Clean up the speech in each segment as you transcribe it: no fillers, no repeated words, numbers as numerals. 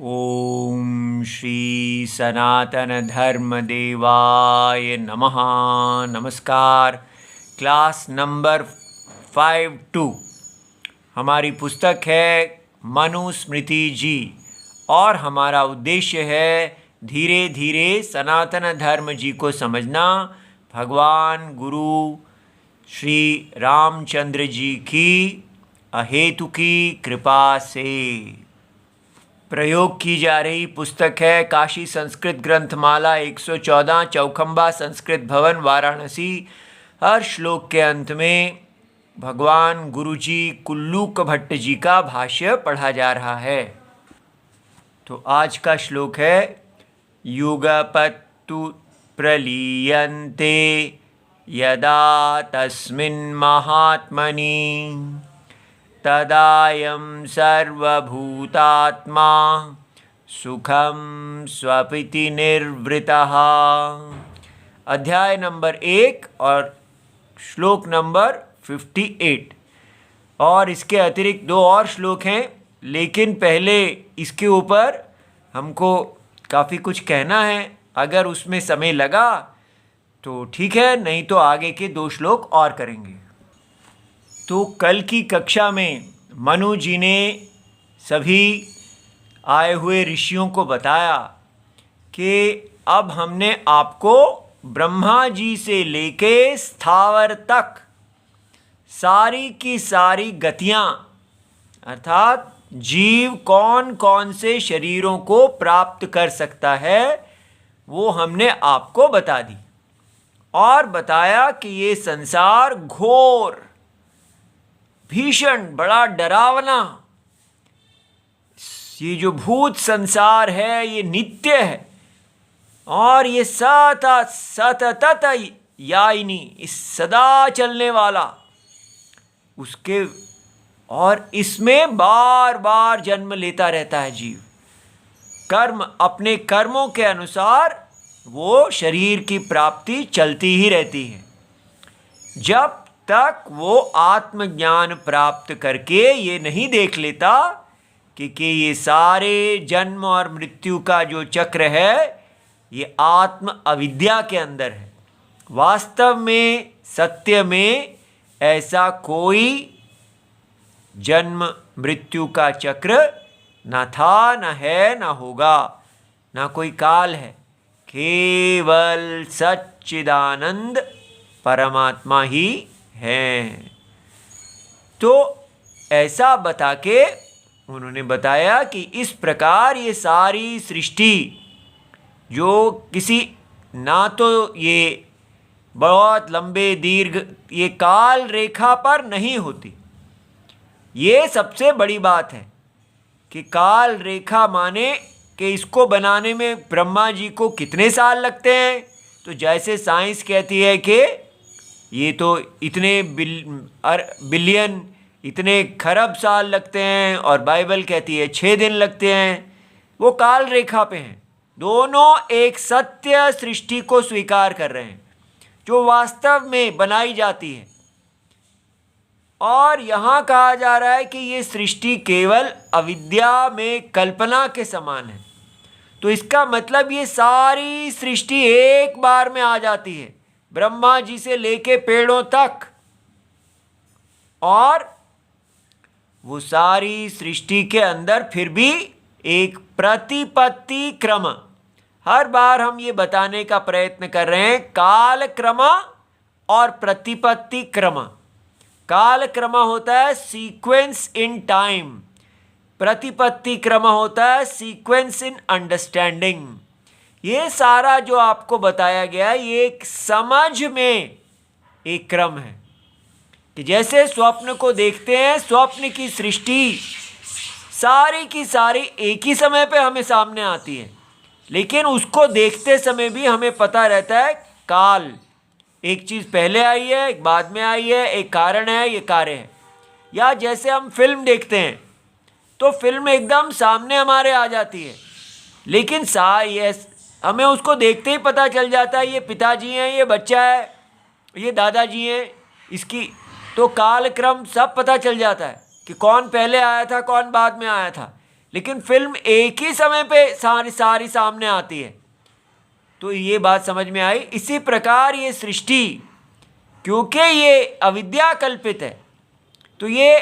ओम श्री सनातन धर्म देवाय नमः। नमस्कार। क्लास नंबर 52 हमारी पुस्तक है मनुस्मृति जी और हमारा उद्देश्य है धीरे धीरे सनातन धर्म जी को समझना भगवान गुरु श्री रामचंद्र जी की अहेतुकी कृपा से। प्रयोग की जा रही पुस्तक है काशी संस्कृत ग्रंथमाला 114 चौखंबा संस्कृत भवन वाराणसी। हर श्लोक के अंत में भगवान गुरुजी कुल्लूक भट्ट जी का भाष्य पढ़ा जा रहा है। तो आज का श्लोक है युगपत्तु प्रलीयन्ते यदा तस्मिन् महात्मनि तदायं सर्वभूतात्मा सुखम स्वपिति निर्वृतः। अध्याय नंबर 1 और श्लोक नंबर 58 और इसके अतिरिक्त 2 और श्लोक हैं, लेकिन पहले इसके ऊपर हमको काफ़ी कुछ कहना है। अगर उसमें समय लगा तो ठीक है, नहीं तो आगे के 2 श्लोक और करेंगे। तो कल की कक्षा में मनु जी ने सभी आए हुए ऋषियों को बताया कि अब हमने आपको ब्रह्मा जी से लेके स्थावर तक सारी की सारी गतियाँ अर्थात जीव कौन कौन से शरीरों को प्राप्त कर सकता है वो हमने आपको बता दी और बताया कि ये संसार घोर भीषण बड़ा डरावना, ये जो भूत संसार है ये नित्य है और ये सतत याइनी इस सदा चलने वाला उसके, और इसमें बार बार जन्म लेता रहता है जीव। कर्म अपने कर्मों के अनुसार वो शरीर की प्राप्ति चलती ही रहती है जब तक वो आत्मज्ञान प्राप्त करके ये नहीं देख लेता कि ये सारे जन्म और मृत्यु का जो चक्र है ये आत्म अविद्या के अंदर है। वास्तव में सत्य में ऐसा कोई जन्म मृत्यु का चक्र न था, न है, न होगा, न कोई काल है। केवल सच्चिदानंद परमात्मा ही हैं। तो ऐसा बता के उन्होंने बताया कि इस प्रकार ये सारी सृष्टि जो किसी ना तो ये बहुत लंबे दीर्घ ये काल रेखा पर नहीं होती। ये सबसे बड़ी बात है कि काल रेखा माने कि इसको बनाने में ब्रह्मा जी को कितने साल लगते हैं। तो जैसे साइंस कहती है कि ये तो इतने बिलियन इतने खरब साल लगते हैं और बाइबल कहती है 6 दिन लगते हैं, वो काल रेखा पे हैं। दोनों एक सत्य सृष्टि को स्वीकार कर रहे हैं जो वास्तव में बनाई जाती है। और यहाँ कहा जा रहा है कि ये सृष्टि केवल अविद्या में कल्पना के समान है। तो इसका मतलब ये सारी सृष्टि एक बार में आ जाती है, ब्रह्मा जी से लेके पेड़ों तक, और वो सारी सृष्टि के अंदर फिर भी एक प्रतिपत्ति क्रम। हर बार हम ये बताने का प्रयत्न कर रहे हैं काल क्रम और प्रतिपत्ति क्रम। काल क्रम होता है सीक्वेंस इन टाइम, प्रतिपत्ति क्रम होता है सीक्वेंस इन अंडरस्टैंडिंग। ये सारा जो आपको बताया गया ये एक समझ में एक क्रम है कि जैसे स्वप्न को देखते हैं, स्वप्न की सृष्टि सारी की सारी एक ही समय पे हमें सामने आती है, लेकिन उसको देखते समय भी हमें पता रहता है काल, एक चीज़ पहले आई है, एक बाद में आई है, एक कारण है, ये कार्य है। या जैसे हम फिल्म देखते हैं तो फिल्म एकदम सामने हमारे आ जाती है, लेकिन हमें उसको देखते ही पता चल जाता है ये पिताजी हैं, ये बच्चा है, ये दादाजी हैं, इसकी तो काल क्रम सब पता चल जाता है कि कौन पहले आया था कौन बाद में आया था। लेकिन फिल्म एक ही समय पे सारी सामने आती है। तो ये बात समझ में आई। इसी प्रकार ये सृष्टि, क्योंकि ये अविद्या कल्पित है, तो ये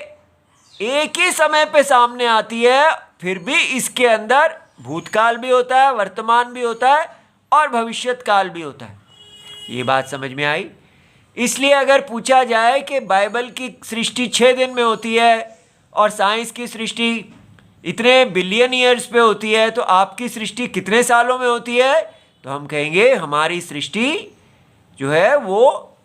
एक ही समय पे सामने आती है, फिर भी इसके अंदर भूतकाल भी होता है, वर्तमान भी होता है और भविष्यत काल भी होता है। ये बात समझ में आई। इसलिए अगर पूछा जाए कि बाइबल की सृष्टि 6 दिन में होती है और साइंस की सृष्टि इतने बिलियन ईयर्स पे होती है, तो आपकी सृष्टि कितने सालों में होती है, तो हम कहेंगे हमारी सृष्टि जो है वो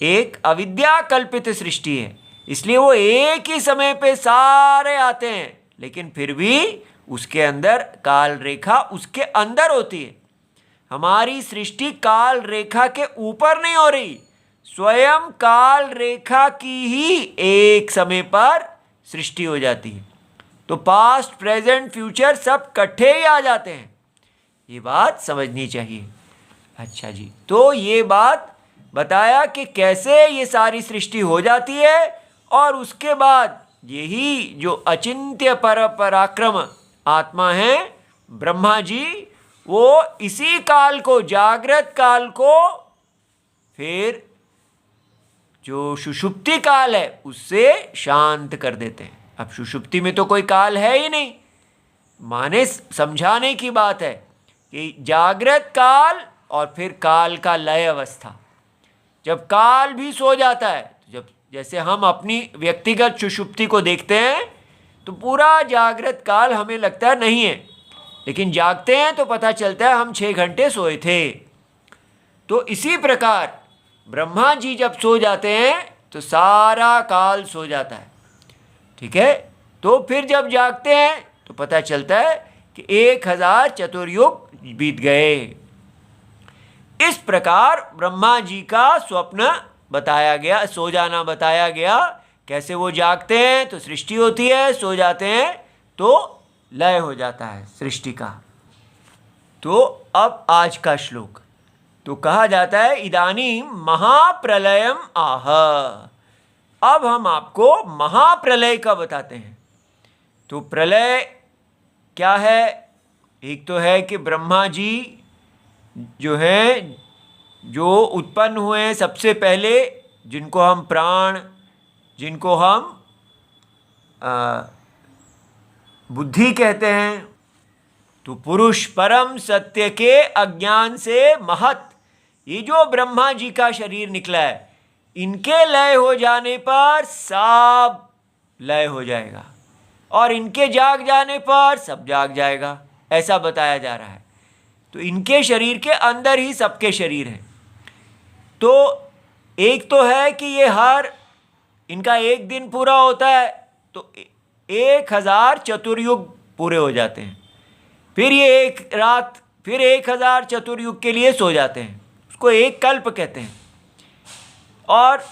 एक अविद्या कल्पित सृष्टि है। इसलिए वो एक ही समय पे सारे आते हैं, लेकिन फिर भी उसके अंदर काल रेखा उसके अंदर होती है। हमारी सृष्टि काल रेखा के ऊपर नहीं हो रही, स्वयं काल रेखा की ही एक समय पर सृष्टि हो जाती है। तो पास्ट, प्रेजेंट, फ्यूचर सब इकट्ठे ही आ जाते हैं। ये बात समझनी चाहिए। अच्छा जी, तो ये बात बताया कि कैसे ये सारी सृष्टि हो जाती है, और उसके बाद यही जो अचिंत्य पराक्रम आत्मा है ब्रह्मा जी, वो इसी काल को, जागृत काल को, फिर जो सुषुप्ति काल है उससे शांत कर देते हैं। अब सुषुप्ति में तो कोई काल है ही नहीं, माने समझाने की बात है कि जागृत काल और फिर काल का लय अवस्था। जब काल भी सो जाता है, जब जैसे हम अपनी व्यक्तिगत सुषुप्ति को देखते हैं तो पूरा जागृत काल हमें लगता है नहीं है, लेकिन जागते हैं तो पता चलता है हम 6 घंटे सोए थे। तो इसी प्रकार ब्रह्मा जी जब सो जाते हैं तो सारा काल सो जाता है, ठीक है। तो फिर जब जागते हैं तो पता चलता है कि 1000 चतुर्युग बीत गए। इस प्रकार ब्रह्मा जी का स्वप्न बताया गया, सो जाना बताया गया। कैसे वो जागते हैं तो सृष्टि होती है, सो जाते हैं तो लय हो जाता है सृष्टि का। तो अब आज का श्लोक तो कहा जाता है इदानीं महाप्रलयम आह। अब हम आपको महाप्रलय का बताते हैं। तो प्रलय क्या है? एक तो है कि ब्रह्मा जी जो हैं, जो उत्पन्न हुए हैं सबसे पहले, जिनको हम प्राण, जिनको हम बुद्धि कहते हैं, तो पुरुष परम सत्य के अज्ञान से महत, ये जो ब्रह्मा जी का शरीर निकला है, इनके लय हो जाने पर सब लय हो जाएगा और इनके जाग जाने पर सब जाग जाएगा, ऐसा बताया जा रहा है। तो इनके शरीर के अंदर ही सबके शरीर हैं। तो एक तो है कि ये हर इनका एक दिन पूरा होता है तो 1000 चतुर्युग पूरे हो जाते हैं, फिर ये एक रात फिर 1000 चतुर्युग के लिए सो जाते हैं, उसको एक कल्प कहते हैं। और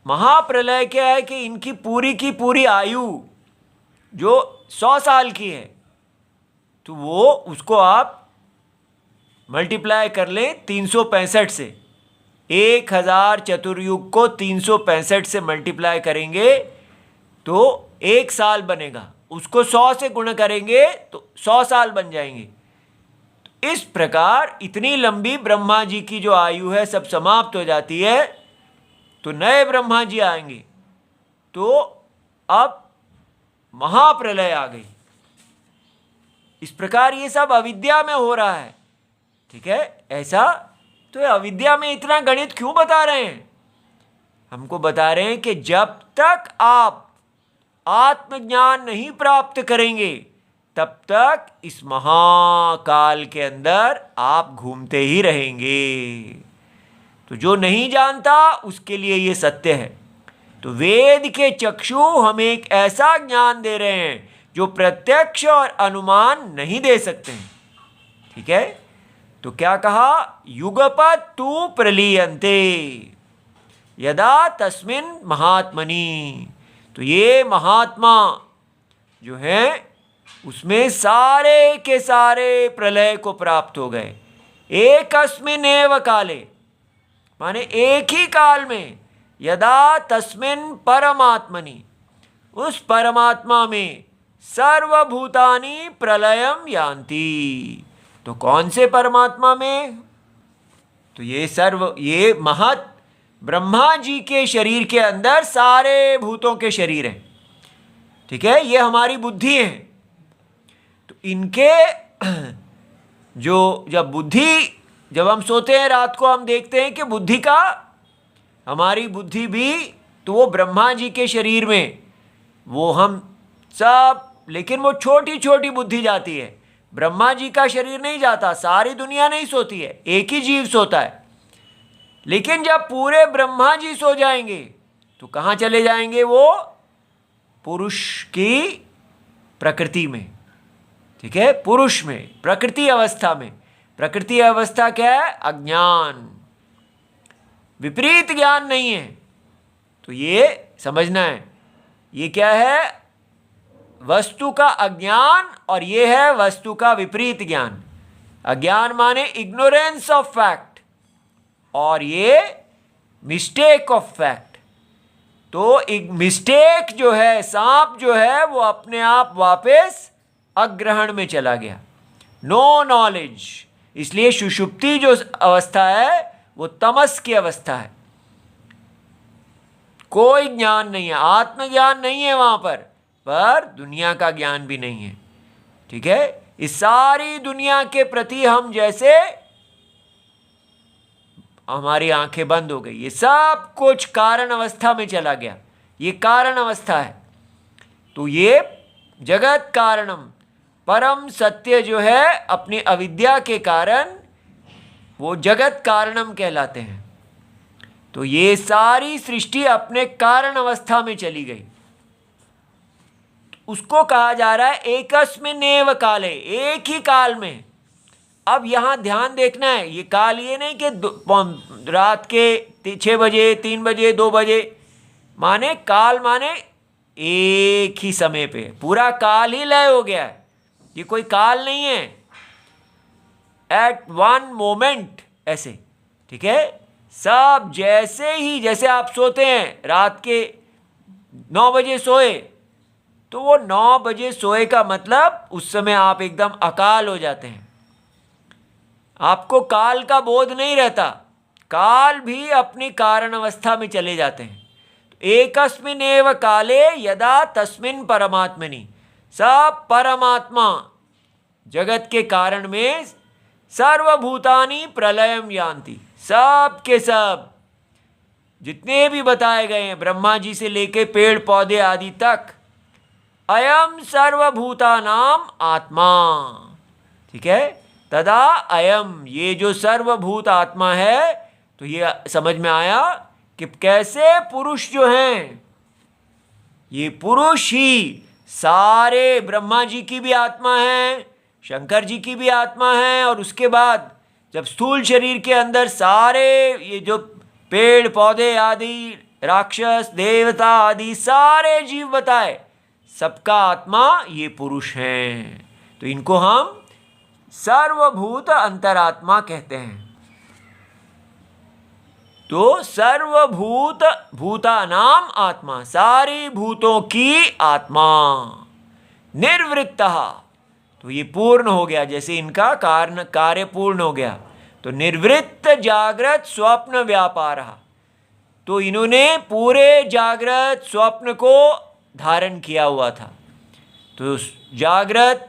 महाप्रलय क्या है कि इनकी पूरी की पूरी आयु जो 100 साल की है, तो वो उसको आप मल्टीप्लाई कर लें 365 से। 1000 चतुर्युग को 365 से मल्टीप्लाई करेंगे तो 1 साल बनेगा, उसको 100 से गुणा करेंगे तो 100 साल बन जाएंगे। तो इस प्रकार इतनी लंबी ब्रह्मा जी की जो आयु है सब समाप्त हो जाती है, तो नए ब्रह्मा जी आएंगे। तो अब महाप्रलय आ गई। इस प्रकार ये सब अविद्या में हो रहा है, ठीक है। ऐसा तो अविद्या में इतना गणित क्यों बता रहे हैं? हमको बता रहे हैं कि जब तक आप आत्मज्ञान नहीं प्राप्त करेंगे तब तक इस महाकाल के अंदर आप घूमते ही रहेंगे। तो जो नहीं जानता उसके लिए ये सत्य है। तो वेद के चक्षु हमें एक ऐसा ज्ञान दे रहे हैं जो प्रत्यक्ष और अनुमान नहीं दे सकते हैं, ठीक है। तो क्या कहा? युगपत् तु प्रलीयन्ते यदा तस्मिन् महात्मनि। तो ये महात्मा जो हैं उसमें सारे के सारे प्रलय को प्राप्त हो गए। एकस्मिन्नेव काले, माने एक ही काल में, यदा तस्मिन् परमात्मनि, उस परमात्मा में सर्वभूतानि प्रलयम यान्ति। तो कौन से परमात्मा में? तो ये महत ब्रह्मा जी के शरीर के अंदर सारे भूतों के शरीर हैं, ठीक है, ये हमारी बुद्धि है। तो इनके जब हम सोते हैं रात को, हम देखते हैं कि हमारी बुद्धि भी, तो वो ब्रह्मा जी के शरीर में, वो हम सब, लेकिन वो छोटी छोटी बुद्धि जाती है, ब्रह्मा जी का शरीर नहीं जाता, सारी दुनिया नहीं सोती है, एक ही जीव सोता है। लेकिन जब पूरे ब्रह्मा जी सो जाएंगे तो कहाँ चले जाएंगे? वो पुरुष की प्रकृति में, ठीक है, पुरुष में, प्रकृति अवस्था में। प्रकृति अवस्था क्या है? अज्ञान, विपरीत ज्ञान नहीं है। तो ये समझना है, ये क्या है? वस्तु का अज्ञान, और ये है वस्तु का विपरीत ज्ञान। अज्ञान माने इग्नोरेंस ऑफ फैक्ट, और ये मिस्टेक ऑफ फैक्ट। तो एक मिस्टेक जो है, सांप जो है, वो अपने आप वापस अग्रहण में चला गया, नो नॉलेज। इसलिए सुषुप्ति जो अवस्था है वो तमस की अवस्था है, कोई ज्ञान नहीं है, आत्मज्ञान नहीं है वहां पर दुनिया का ज्ञान भी नहीं है, ठीक है। इस सारी दुनिया के प्रति हम जैसे, हमारी आंखें बंद हो गई, ये सब कुछ कारण अवस्था में चला गया, ये कारण अवस्था है। तो ये जगत कारणम, परम सत्य जो है, अपनी अविद्या के कारण वो जगत कारणम कहलाते हैं। तो ये सारी सृष्टि अपने कारण अवस्था में चली गई, उसको कहा जा रहा है एकस्मिन्नेव काले, एक ही काल में। अब यहां ध्यान देखना है, ये काल ये नहीं कि रात के 6 बजे, 3 बजे, 2 बजे, माने काल माने एक ही समय पे, पूरा काल ही लय हो गया है, ये कोई काल नहीं है, एट वन मोमेंट ऐसे, ठीक है। सब जैसे आप सोते हैं, रात के 9 बजे सोए, तो वो 9 बजे सोए का मतलब उस समय आप एकदम अकाल हो जाते हैं, आपको काल का बोध नहीं रहता, काल भी अपनी कारण अवस्था में चले जाते हैं। तो एकस्मिन्नेव काले यदा तस्मिन् परमात्मनि, सब परमात्मा जगत के कारण में सर्वभूतानि प्रलयम यान्ति, सब के सब जितने भी बताए गए हैं, ब्रह्मा जी से लेके पेड़ पौधे आदि तक, अयम सर्वभूतानाम आत्मा, ठीक है। तदा अयम, ये जो सर्वभूत आत्मा है, तो ये समझ में आया कि कैसे पुरुष जो हैं, ये पुरुष ही सारे, ब्रह्मा जी की भी आत्मा है, शंकर जी की भी आत्मा है, और उसके बाद जब स्थूल शरीर के अंदर सारे ये जो पेड़ पौधे आदि, राक्षस देवता आदि सारे जीव बताए, सबका आत्मा ये पुरुष हैं। तो इनको हम सर्वभूत अंतरात्मा कहते हैं। तो सर्वभूत भूतानाम आत्मा, सारी भूतों की आत्मा, निर्वृत्तः, तो ये पूर्ण हो गया, जैसे इनका कार्य पूर्ण हो गया। तो निर्वृत्त जागृत स्वप्न व्यापार, तो इन्होंने पूरे जागृत स्वप्न को धारण किया हुआ था। तो जागृत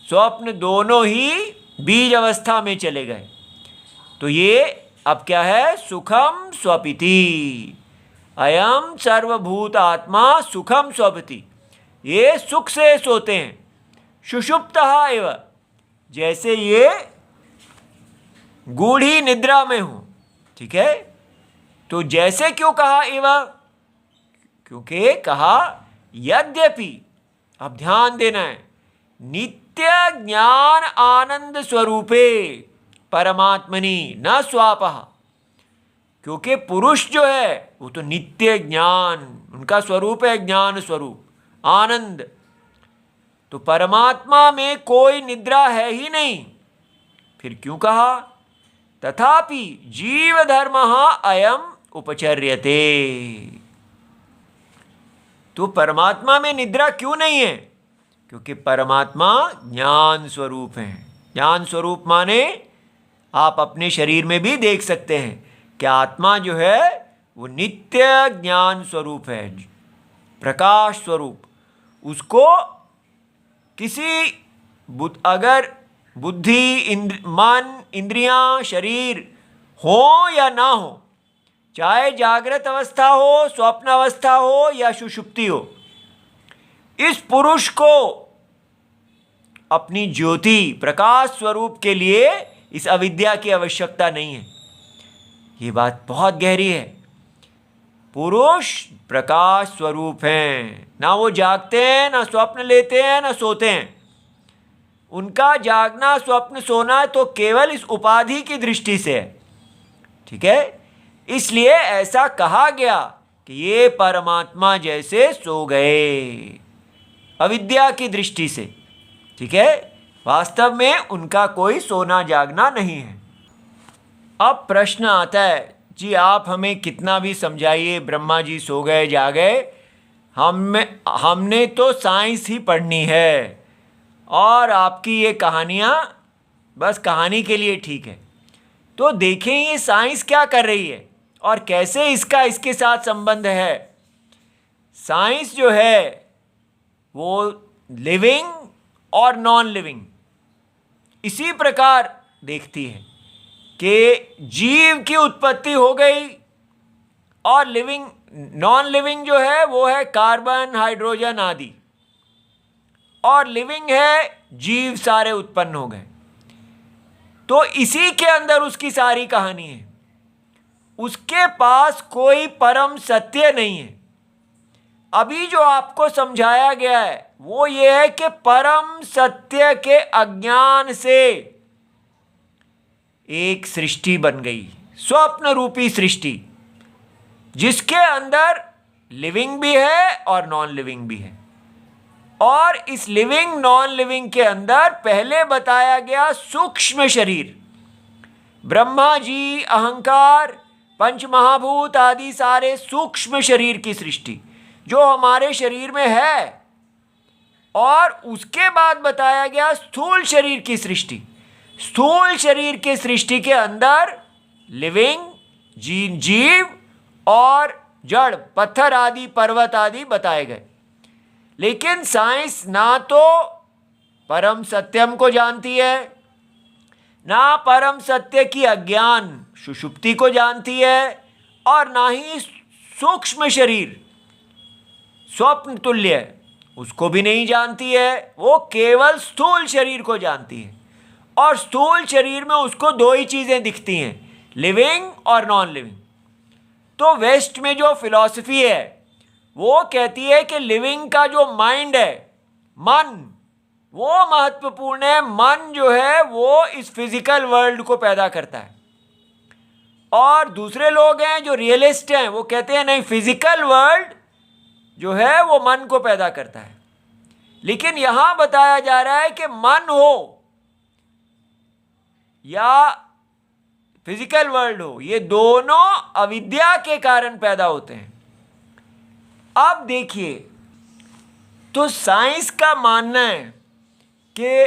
स्वप्न दोनों ही बीज अवस्था में चले गए। तो ये अब क्या है? सुखम स्वपिति, अयम सर्वभूत आत्मा सुखम स्वपिति, ये सुख से सोते हैं। सुषुप्तः एव, जैसे ये गूढ़ी निद्रा में हो, ठीक है। तो जैसे क्यों कहा एव? क्योंकि कहा यद्यपि, अब ध्यान देना है, नित्य ज्ञान आनंद स्वरूपे परमात्मनि न स्वापः, क्योंकि पुरुष जो है वो तो नित्य ज्ञान, उनका स्वरूप है ज्ञान स्वरूप आनंद। तो परमात्मा में कोई निद्रा है ही नहीं, फिर क्यों कहा? तथापि जीव धर्म अयम उपचर्यते, तो परमात्मा में निद्रा क्यों नहीं है? क्योंकि परमात्मा ज्ञान स्वरूप है। ज्ञान स्वरूप माने आप अपने शरीर में भी देख सकते हैं कि आत्मा जो है वो नित्य ज्ञान स्वरूप है, प्रकाश स्वरूप। उसको किसी अगर बुद्धि, मन, इंद्रियां, शरीर हो या ना हो, चाहे जागृत अवस्था हो, स्वप्न अवस्था हो या सुषुप्ति हो, इस पुरुष को अपनी ज्योति प्रकाश स्वरूप के लिए इस अविद्या की आवश्यकता नहीं है। ये बात बहुत गहरी है। पुरुष प्रकाश स्वरूप हैं, ना वो जागते हैं, ना स्वप्न लेते हैं, ना सोते हैं। उनका जागना, स्वप्न, सोना तो केवल इस उपाधि की दृष्टि से है। ठीक है, इसलिए ऐसा कहा गया कि ये परमात्मा जैसे सो गए अविद्या की दृष्टि से। ठीक है, वास्तव में उनका कोई सोना जागना नहीं है। अब प्रश्न आता है, जी आप हमें कितना भी समझाइए ब्रह्मा जी सो गए जा गए, हमने तो साइंस ही पढ़नी है और आपकी ये कहानियाँ बस कहानी के लिए ठीक है। तो देखें ये साइंस क्या कर रही है और कैसे इसका इसके साथ संबंध है। साइंस जो है वो लिविंग और नॉन लिविंग इसी प्रकार देखती है कि जीव की उत्पत्ति हो गई और लिविंग, नॉन लिविंग जो है वो है कार्बन, हाइड्रोजन आदि, और लिविंग है जीव सारे उत्पन्न हो गए। तो इसी के अंदर उसकी सारी कहानी है। उसके पास कोई परम सत्य नहीं है। अभी जो आपको समझाया गया है वो ये है कि परम सत्य के अज्ञान से एक सृष्टि बन गई, स्वप्न रूपी सृष्टि, जिसके अंदर लिविंग भी है और नॉन लिविंग भी है। और इस लिविंग नॉन लिविंग के अंदर पहले बताया गया सूक्ष्म शरीर, ब्रह्मा जी, अहंकार, पंच महाभूत आदि सारे सूक्ष्म शरीर की सृष्टि जो हमारे शरीर में है। और उसके बाद बताया गया स्थूल शरीर की सृष्टि। स्थूल शरीर के सृष्टि के अंदर लिविंग, जीव और जड़, पत्थर आदि, पर्वत आदि बताए गए। लेकिन साइंस ना तो परम सत्यम को जानती है, ना परम सत्य की अज्ञान सुषुप्ति को जानती है, और ना ही सूक्ष्म शरीर स्वप्न तुल्य उसको भी नहीं जानती है। वो केवल स्थूल शरीर को जानती है। और स्थूल शरीर में उसको दो ही चीज़ें दिखती हैं, लिविंग और नॉन लिविंग। तो वेस्ट में जो फिलॉसफी है वो कहती है कि लिविंग का जो माइंड है, मन, वो महत्वपूर्ण है। मन जो है वो इस फिजिकल वर्ल्ड को पैदा करता है। और दूसरे लोग हैं जो रियलिस्ट हैं, वो कहते हैं नहीं, फिजिकल वर्ल्ड जो है वो मन को पैदा करता है। लेकिन यहां बताया जा रहा है कि मन हो या फिजिकल वर्ल्ड हो, ये दोनों अविद्या के कारण पैदा होते हैं। अब देखिए, तो साइंस का मानना है कि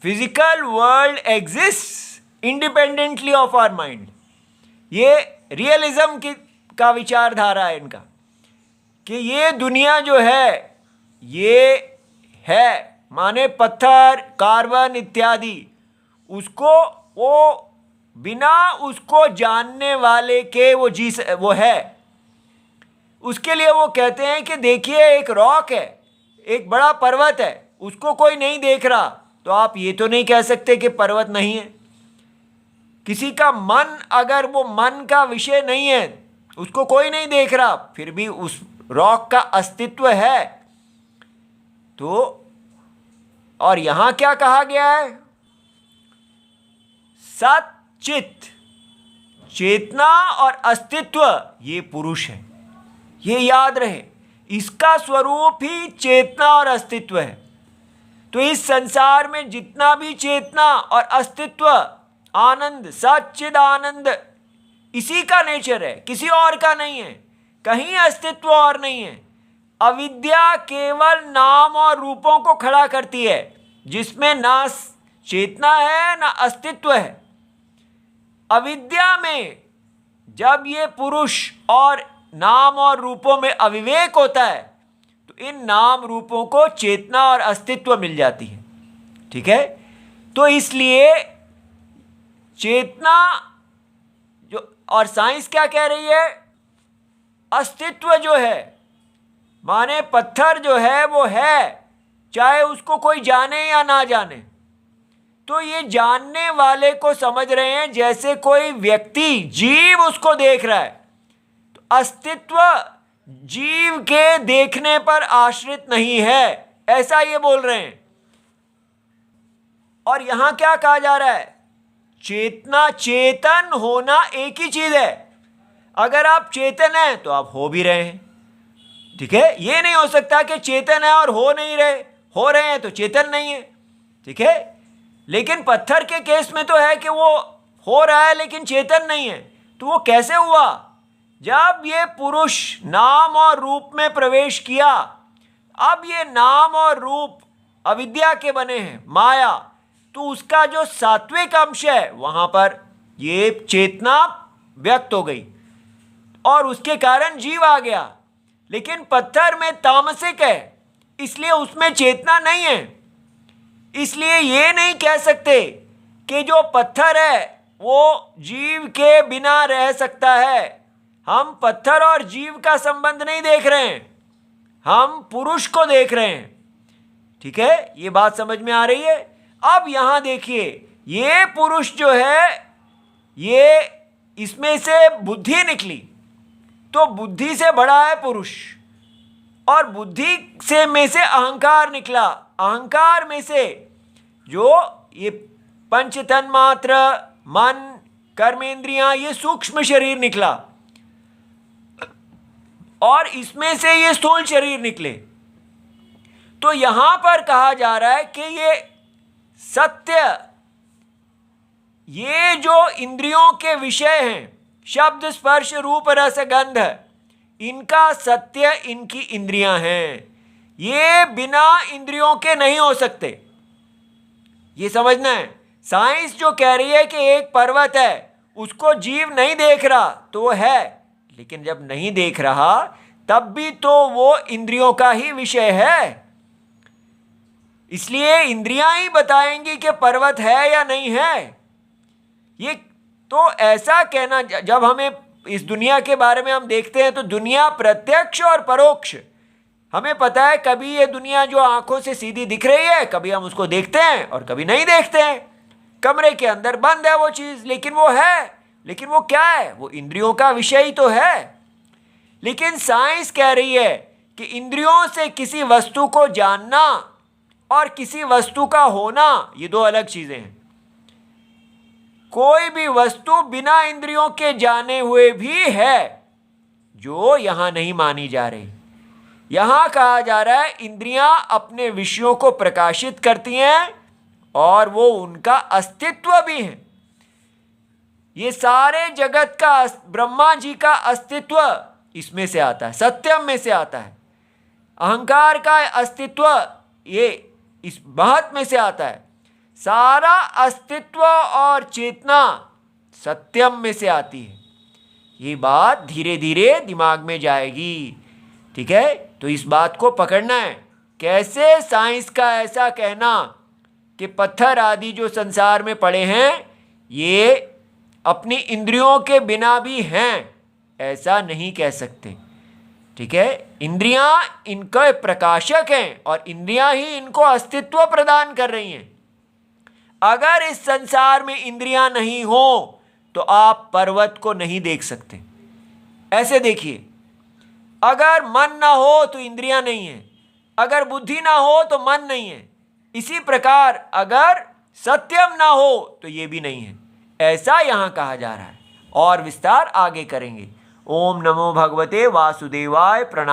physical world exist independently of our mind. ये रियलिज्म का विचारधारा है इनका कि ये दुनिया जो है ये है, माने पत्थर, कार्बन इत्यादि, उसको वो बिना उसको जानने वाले के वो है। उसके लिए वो कहते हैं कि देखिए एक रॉक है, एक बड़ा पर्वत है, उसको कोई नहीं देख रहा, तो आप ये तो नहीं कह सकते कि पर्वत नहीं है। किसी का मन, अगर वो मन का विषय नहीं है, उसको कोई नहीं देख रहा, फिर भी उस रॉक का अस्तित्व है। तो और यहां क्या कहा गया है? सत चित, चेतना और अस्तित्व, ये पुरुष है। ये याद रहे, इसका स्वरूप ही चेतना और अस्तित्व है। तो इस संसार में जितना भी चेतना और अस्तित्व, आनंद, सच्चिद आनंद, इसी का नेचर है, किसी और का नहीं है। कहीं अस्तित्व और नहीं है। अविद्या केवल नाम और रूपों को खड़ा करती है, जिसमें ना चेतना है ना अस्तित्व है। अविद्या में जब ये पुरुष और नाम और रूपों में अविवेक होता है तो इन नाम रूपों को चेतना और अस्तित्व मिल जाती है। ठीक है, तो इसलिए चेतना जो, और साइंस क्या कह रही है, अस्तित्व जो है माने पत्थर जो है वो है, चाहे उसको कोई जाने या ना जाने। तो ये जानने वाले को समझ रहे हैं जैसे कोई व्यक्ति, जीव उसको देख रहा है। तो अस्तित्व जीव के देखने पर आश्रित नहीं है, ऐसा ये बोल रहे हैं। और यहां क्या कहा जा रहा है, चेतना, चेतन होना एक ही चीज है। अगर आप चेतन हैं तो आप हो भी रहे हैं। ठीक है, ये नहीं हो सकता कि चेतन है और हो नहीं रहे, हो रहे हैं तो चेतन नहीं है। ठीक है, लेकिन पत्थर के केस में तो है कि वो हो रहा है लेकिन चेतन नहीं है। तो वो कैसे हुआ, जब ये पुरुष नाम और रूप में प्रवेश किया। अब ये नाम और रूप अविद्या के बने हैं, माया, तो उसका जो सात्विक अंश है वहां पर ये चेतना व्यक्त हो गई और उसके कारण जीव आ गया। लेकिन पत्थर में तामसिक है, इसलिए उसमें चेतना नहीं है। इसलिए ये नहीं कह सकते कि जो पत्थर है वो जीव के बिना रह सकता है। हम पत्थर और जीव का संबंध नहीं देख रहे हैं, हम पुरुष को देख रहे हैं। ठीक है, ये बात समझ में आ रही है। अब यहां देखिए, ये पुरुष जो है, ये इसमें से बुद्धि निकली, तो बुद्धि से बड़ा है पुरुष, और बुद्धि से में से अहंकार निकला, अहंकार में से जो ये पंच तन्मात्र, मन, कर्मेंद्रियां, ये सूक्ष्म शरीर निकला, और इसमें से ये स्थूल शरीर निकले। तो यहां पर कहा जा रहा है कि ये सत्य, ये जो इंद्रियों के विषय हैं, शब्द, स्पर्श, रूप, रस, गंध, इनका सत्य इनकी इंद्रियां हैं। ये बिना इंद्रियों के नहीं हो सकते, ये समझना है। साइंस जो कह रही है कि एक पर्वत है, उसको जीव नहीं देख रहा तो वो है, लेकिन जब नहीं देख रहा तब भी तो वो इंद्रियों का ही विषय है। इसलिए इंद्रियां ही बताएंगी कि पर्वत है या नहीं है। ये तो ऐसा कहना, जब हमें इस दुनिया के बारे में हम देखते हैं तो दुनिया प्रत्यक्ष और परोक्ष, हमें पता है कभी ये दुनिया जो आंखों से सीधी दिख रही है, कभी हम उसको देखते हैं और कभी नहीं देखते हैं। कमरे के अंदर बंद है वो चीज, लेकिन वो है। लेकिन वो क्या है, वो इंद्रियों का विषय ही तो है। लेकिन साइंस कह रही है कि इंद्रियों से किसी वस्तु को जानना और किसी वस्तु का होना, ये दो अलग चीजें हैं। कोई भी वस्तु बिना इंद्रियों के जाने हुए भी है, जो यहां नहीं मानी जा रही। यहां कहा जा रहा है इंद्रियां अपने विषयों को प्रकाशित करती हैं और वो उनका अस्तित्व भी है। ये सारे जगत का, ब्रह्मा जी का अस्तित्व इसमें से आता है, सत्यम में से आता है। अहंकार का अस्तित्व ये इस महत में से आता है। सारा अस्तित्व और चेतना सत्यम में से आती है। ये बात धीरे धीरे दिमाग में जाएगी। ठीक है, तो इस बात को पकड़ना है। कैसे साइंस का ऐसा कहना कि पत्थर आदि जो संसार में पड़े हैं ये अपनी इंद्रियों के बिना भी हैं, ऐसा नहीं कह सकते। ठीक है, इंद्रियां इनके प्रकाशक हैं और इंद्रियां ही इनको अस्तित्व प्रदान कर रही हैं। अगर इस संसार में इंद्रियां नहीं हो तो आप पर्वत को नहीं देख सकते। ऐसे देखिए, अगर मन ना हो तो इंद्रियां नहीं है, अगर बुद्धि ना हो तो मन नहीं है। इसी प्रकार अगर सत्यम ना हो तो ये भी नहीं है। ऐसा यहां कहा जा रहा है और विस्तार आगे करेंगे। ओम नमो भगवते वासुदेवाय। प्रणाम।